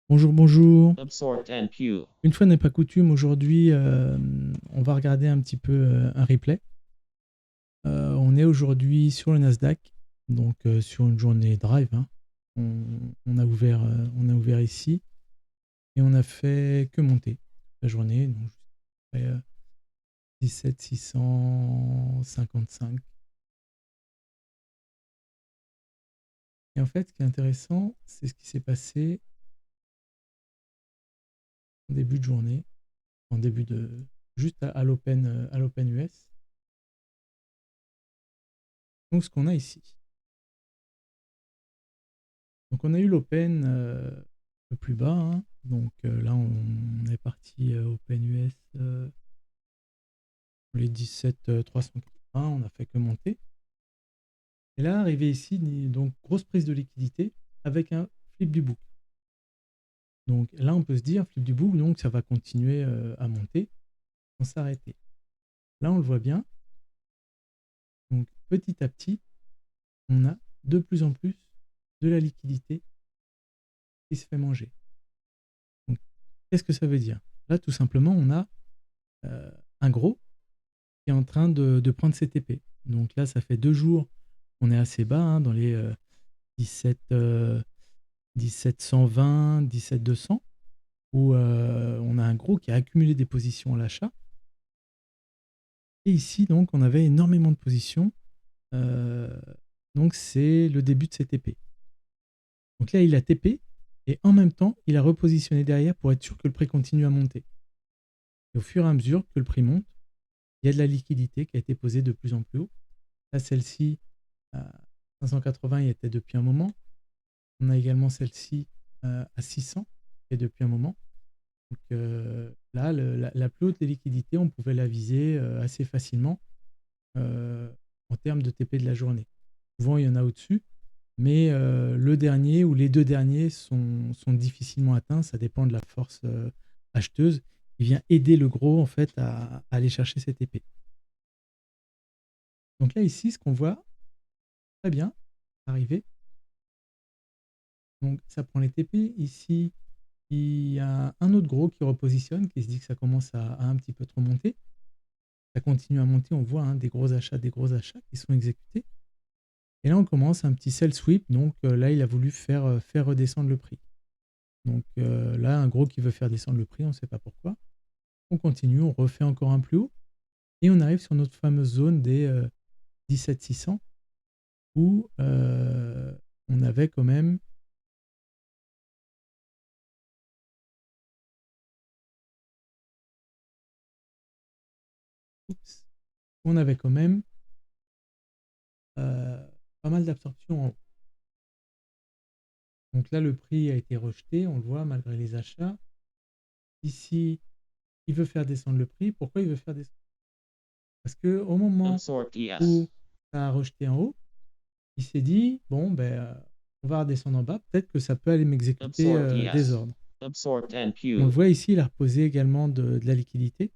Bonjour, bonjour. Absort and Pew. Une fois n'est pas coutume, aujourd'hui, on va regarder un petit peu un replay. On est aujourd'hui sur le Nasdaq, donc sur une journée drive, hein. On a ouvert ici et on a fait que monter la journée, donc jusqu'à 17 655. Et en fait, ce qui est intéressant, c'est ce qui s'est passé en début de journée, juste à l'Open US. Donc, ce qu'on a ici. Donc on a eu l'Open un peu plus bas, hein. Donc là on est parti Open US les 17 380, on a fait que monter. Et là arrivé ici, donc grosse prise de liquidité avec un flip du book. Donc là on peut se dire flip du book, donc ça va continuer à monter sans s'arrêter. Là on le voit bien. Donc petit à petit, on a de plus en plus de la liquidité qui se fait manger. Donc qu'est-ce que ça veut dire? Là tout simplement on a un gros qui est en train de prendre ses TP. Donc là, ça fait 2 jours qu'on est assez bas, hein, dans les 17, 1720, 17200, où on a un gros qui a accumulé des positions à l'achat. Et ici, donc, on avait énormément de positions. Euh, donc, c'est le début de ses TP. Donc là, il a TP et en même temps, il a repositionné derrière pour être sûr que le prix continue à monter. Et au fur et à mesure que le prix monte, il y a de la liquidité qui a été posée de plus en plus haut. Là, celle-ci, à 580, il était depuis un moment. On a également celle-ci à 600, qui est depuis un moment. Donc là, la plus haute des liquidités, on pouvait la viser assez facilement en termes de TP de la journée. Souvent, il y en a au-dessus, mais le dernier ou les deux derniers sont difficilement atteints. Ça dépend de la force acheteuse qui vient aider le gros en fait à aller chercher ses TP. Donc là, ici, ce qu'on voit très bien arriver, donc ça prend les TP. Ici, il y a un autre gros qui repositionne, qui se dit que ça commence à un petit peu trop monter. Ça continue à monter, on voit, hein, des gros achats qui sont exécutés. Et là, on commence un petit sell sweep. Donc là, il a voulu faire redescendre le prix. Donc là, un gros qui veut faire descendre le prix, on ne sait pas pourquoi. On continue, on refait encore un plus haut. Et on arrive sur notre fameuse zone des 17 600 où on avait quand même on avait quand même pas mal d'absorption en haut. Donc là, le prix a été rejeté, on le voit, malgré les achats. Ici, il veut faire descendre le prix. Pourquoi il veut faire descendre? Parce qu'au moment Absort où yes. ça a rejeté en haut, il s'est dit, bon, ben, on va redescendre en bas, peut-être que ça peut aller m'exécuter Absort des yes. ordres. Absort and On le Pew. voit ici, il a reposé également de la liquidité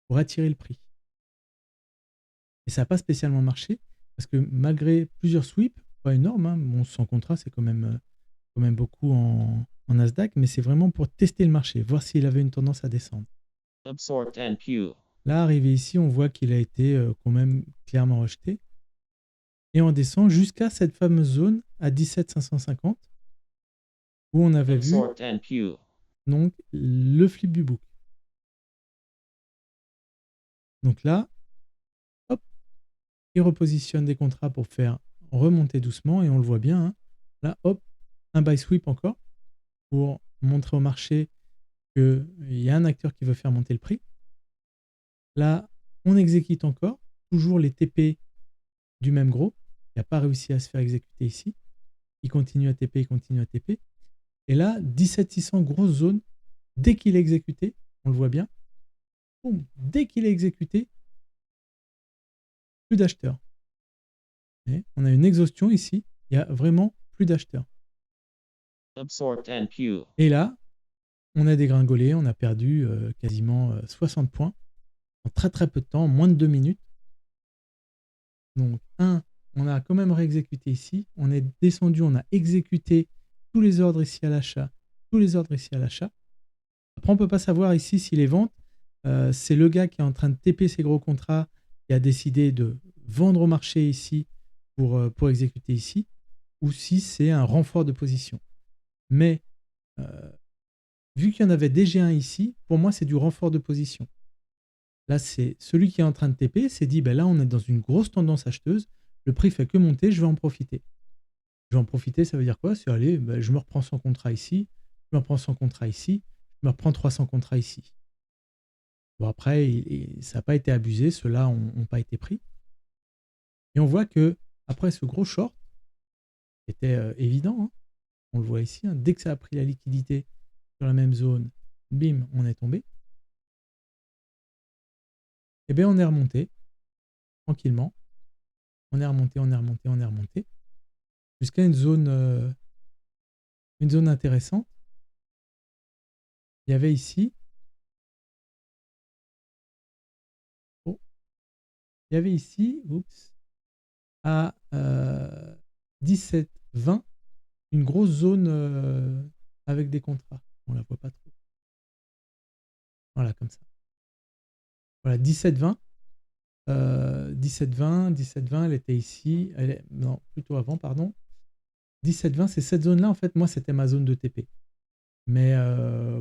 pour attirer le prix. Et ça n'a pas spécialement marché, parce que malgré plusieurs sweeps, pas énorme, hein, bon, 100 contrats, c'est quand même beaucoup en Nasdaq, mais c'est vraiment pour tester le marché, voir s'il avait une tendance à descendre. Absort and Pew. Là, arrivé ici, on voit qu'il a été quand même clairement rejeté. Et on descend jusqu'à cette fameuse zone à 17 550, où on avait vu Absort and Pew. donc le flip du book. Donc là, hop, il repositionne des contrats pour faire remonter doucement, et on le voit bien, hein. Là, hop, un buy sweep encore, pour montrer au marché qu'il y a un acteur qui veut faire monter le prix. Là, on exécute encore, toujours les TP du même gros. Il n'a pas réussi à se faire exécuter ici. Il continue à TP, il continue à TP. Et là, 17 600, grosse zone. Dès qu'il est exécuté, on le voit bien, boum, dès qu'il est exécuté, plus d'acheteurs. On a une exhaustion ici, il y a vraiment plus d'acheteurs. Absort and Pew. Et là, on a dégringolé, on a perdu quasiment 60 points en très très peu de temps, en moins de 2 minutes. Donc, on a quand même réexécuté ici, on est descendu, on a exécuté tous les ordres ici à l'achat tous les ordres ici à l'achat. Après, on ne peut pas savoir ici si les ventes, c'est le gars qui est en train de TP ses gros contrats qui a décidé de vendre au marché ici pour exécuter ici, ou si c'est un renfort de position. Mais vu qu'il y en avait déjà un ici, pour moi, c'est du renfort de position. Là, c'est celui qui est en train de TP s'est dit, ben là, on est dans une grosse tendance acheteuse, le prix fait que monter, je vais en profiter. Je vais en profiter, ça veut dire quoi? C'est allez, ben, je me reprends 100 contrats ici, je me reprends 100 contrats ici, je me reprends 300 contrats ici. Bon, après, ça n'a pas été abusé, ceux-là n'ont pas été pris. Et on voit que après ce gros short, qui était évident, hein, on le voit ici, hein, dès que ça a pris la liquidité sur la même zone, bim, on est tombé. Et bien on est remonté tranquillement. On est remonté, on est remonté, on est remonté. Jusqu'à une zone intéressante. Il y avait ici. Oh, il y avait ici, oups, à 17-20, une grosse zone avec des contrats. On la voit pas trop. Voilà, comme ça. Voilà, 17-20. 17-20, elle était ici. Non, plutôt avant, pardon. 17-20, c'est cette zone-là, en fait, moi, c'était ma zone de TP. Mais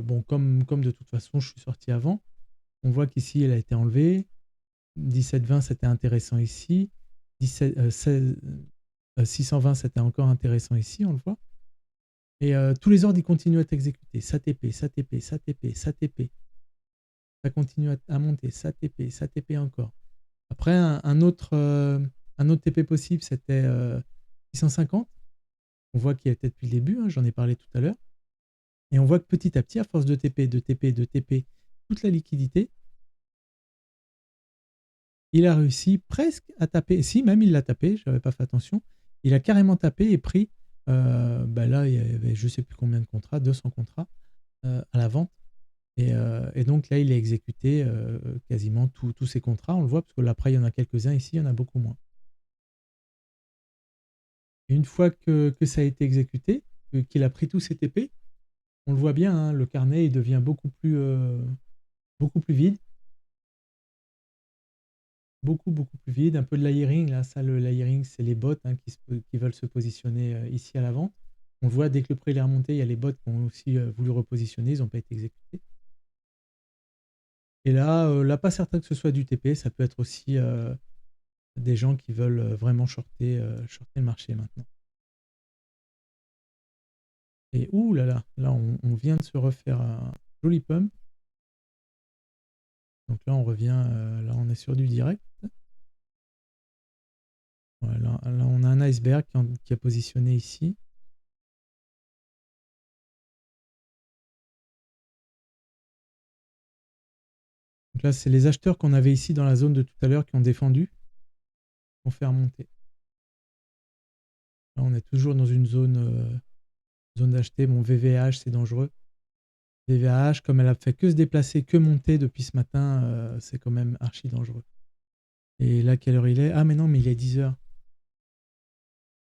bon, comme de toute façon, je suis sorti avant, on voit qu'ici, elle a été enlevée. 17-20, c'était intéressant ici. 620, c'était encore intéressant ici, on le voit. Et tous les ordres, ils continuent à être exécutés. Ça TP, ça TP, ça TP, ça TP. Ça continue à monter, ça TP encore. Après, un autre TP possible, c'était 650. On voit qu'il était depuis le début, hein, j'en ai parlé tout à l'heure. Et on voit que petit à petit, à force de TP, toute la liquidité, il a réussi presque à taper. Si, même il l'a tapé, je n'avais pas fait attention. Il a carrément tapé et pris. Là, il y avait je ne sais plus combien de contrats, 200 contrats à la vente. Et donc là, il a exécuté quasiment tous ses contrats. On le voit parce que là, après, il y en a quelques-uns ici, il y en a beaucoup moins. Et une fois que ça a été exécuté, qu'il a pris tous ses TP, on le voit bien, hein, le carnet il devient beaucoup plus vide. Beaucoup plus vide. Un peu de layering. Là, ça, le layering, c'est les bots hein, qui veulent se positionner ici à l'avant. On voit dès que le prix est remonté, il y a les bots qui ont aussi voulu repositionner. Ils n'ont pas été exécutés. Et là, pas certain que ce soit du TP. Ça peut être aussi des gens qui veulent vraiment shorter le marché maintenant. Et ouh là, on vient de se refaire un joli pump. Donc là, on revient, là, on est sur du direct. Voilà, là, on a un iceberg qui a positionné ici. Donc là, c'est les acheteurs qu'on avait ici dans la zone de tout à l'heure qui ont défendu, qui ont fait remonter. Là, on est toujours dans une zone d'acheter. Bon, VVH, c'est dangereux. VVH, comme elle a fait que se déplacer, que monter depuis ce matin, c'est quand même archi dangereux. Et là, quelle heure il est? Ah, mais non, mais il est 10h.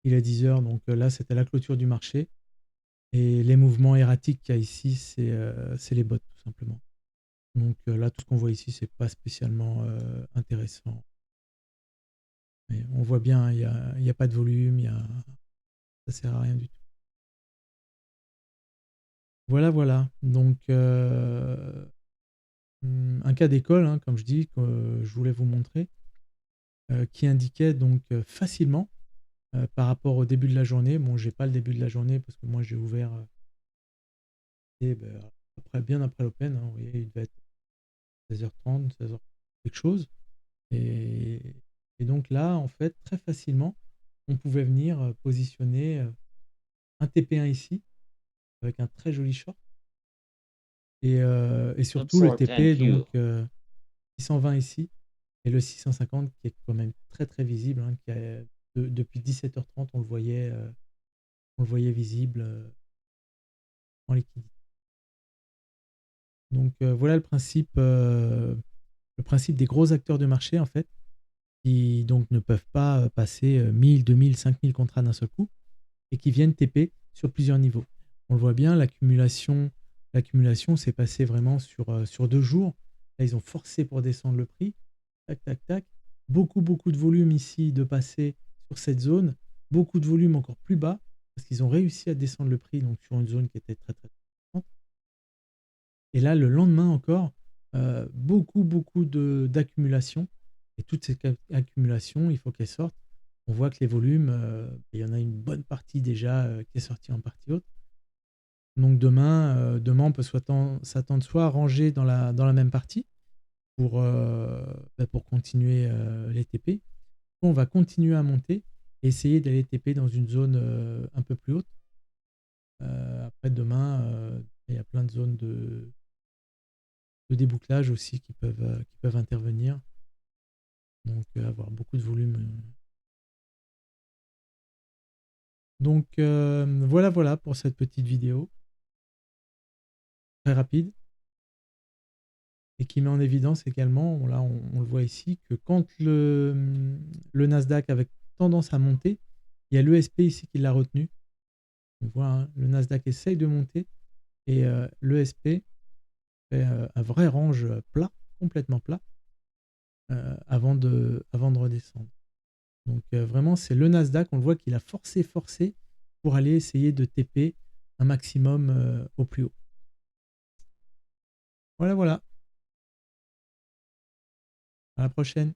Il est 10h, donc là, c'était la clôture du marché. Et les mouvements erratiques qu'il y a ici, c'est les bots, tout simplement. Donc là, tout ce qu'on voit ici, c'est pas spécialement intéressant. Mais on voit bien, il n'y a pas de volume, ça sert à rien du tout. Voilà. Donc un cas d'école, hein, comme je dis, que je voulais vous montrer, qui indiquait donc facilement par rapport au début de la journée. Bon, j'ai pas le début de la journée parce que moi j'ai ouvert bien après l'open. Hein, vous voyez, il devait être 16h30, 16h quelque chose. Et donc là, en fait, très facilement, on pouvait venir positionner un TP1 ici, avec un très joli short. Et surtout le TP, donc 620 ici, et le 650 qui est quand même très très visible, hein, depuis 17h30, on le voyait visible en liquidité. Donc voilà le principe des gros acteurs de marché, en fait, qui donc ne peuvent pas passer 1000, 2000, 5000 contrats d'un seul coup et qui viennent TP sur plusieurs niveaux. On le voit bien, l'accumulation s'est passée vraiment sur 2 jours. Là, ils ont forcé pour descendre le prix. Tac, tac, tac. Beaucoup, beaucoup de volume ici de passer sur cette zone. Beaucoup de volume encore plus bas parce qu'ils ont réussi à descendre le prix donc sur une zone qui était très, très importante. Et là, le lendemain encore, beaucoup, beaucoup d'accumulation. Et toute cette accumulation, il faut qu'elle sorte. On voit que les volumes, il y en a une bonne partie déjà qui est sortie en partie haute. Donc demain on peut s'attendre soit à ranger dans la même partie pour continuer les TP, soit on va continuer à monter et essayer d'aller TP dans une zone un peu plus haute. Après demain, il y a plein de zones de débouclage aussi qui peuvent intervenir. Donc avoir beaucoup de volume. Donc voilà pour cette petite vidéo. Très rapide. Et qui met en évidence également, là on le voit ici, que quand le Nasdaq avait tendance à monter, il y a l'ESP ici qui l'a retenu. On voit, hein, le Nasdaq essaye de monter et l'ESP fait un vrai range plat, complètement plat, avant de redescendre. Donc vraiment, c'est le Nasdaq, on le voit qu'il a forcé pour aller essayer de TP un maximum au plus haut. Voilà. À la prochaine.